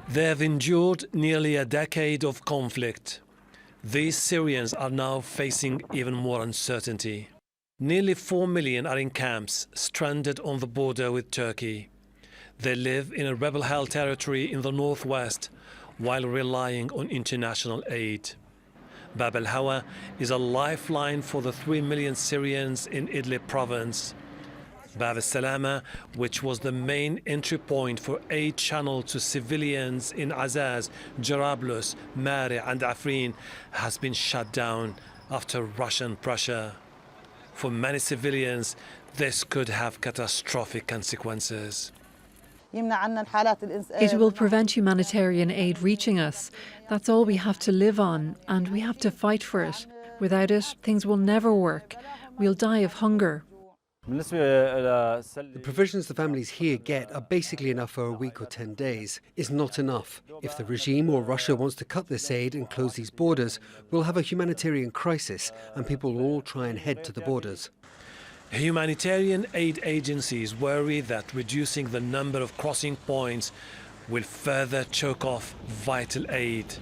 They have endured nearly a decade of conflict. These Syrians are now facing even more uncertainty. Nearly 4 million are in camps, stranded on the border with Turkey. They live in a rebel-held territory in the northwest while relying on international aid. Bab al-Hawa is a lifeline for the 3 million Syrians in Idlib province. Bab al-Salama, which was the main entry point for aid channeled to civilians in Azaz, Jarablus, Mari and Afrin, has been shut down after Russian pressure. For many civilians, this could have catastrophic consequences. It will prevent humanitarian aid reaching us. That's all we have to live on, and we have to fight for it. Without it, things will never work. We'll die of hunger. The provisions the families here get are basically enough for a week or 10 days. It's not enough. If the regime or Russia wants to cut this aid and close these borders, we'll have a humanitarian crisis and people will all try and head to the borders. Humanitarian aid agencies worry that reducing the number of crossing points will further choke off vital aid.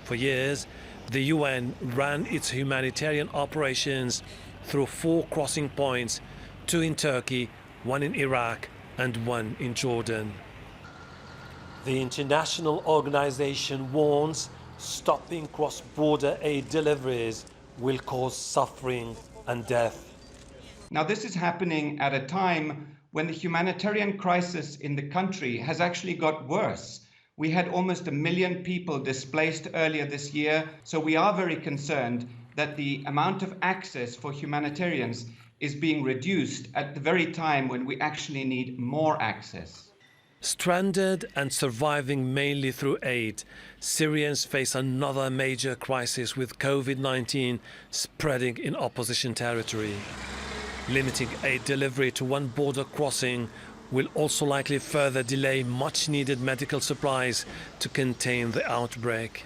For years, the UN ran its humanitarian operations through 4 crossing points, 2 in Turkey, 1 in Iraq and 1 in Jordan. The international organization warns stopping cross-border aid deliveries will cause suffering and death. Now, this is happening at a time when the humanitarian crisis in the country has actually got worse. We had almost 1 million people displaced earlier this year, so we are very concerned that the amount of access for humanitarians is being reduced at the very time when we actually need more access. Stranded and surviving mainly through aid, Syrians face another major crisis with COVID-19 spreading in opposition territory. Limiting aid delivery to 1 border crossing will also likely further delay much-needed medical supplies to contain the outbreak.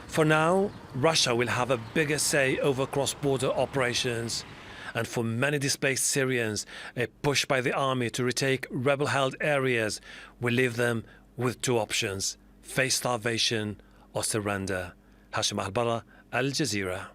For now, Russia will have a bigger say over cross-border operations. And for many displaced Syrians, a push by the army to retake rebel-held areas will leave them with 2 options: face starvation or surrender. Hashem Ahelbarra, Al Jazeera.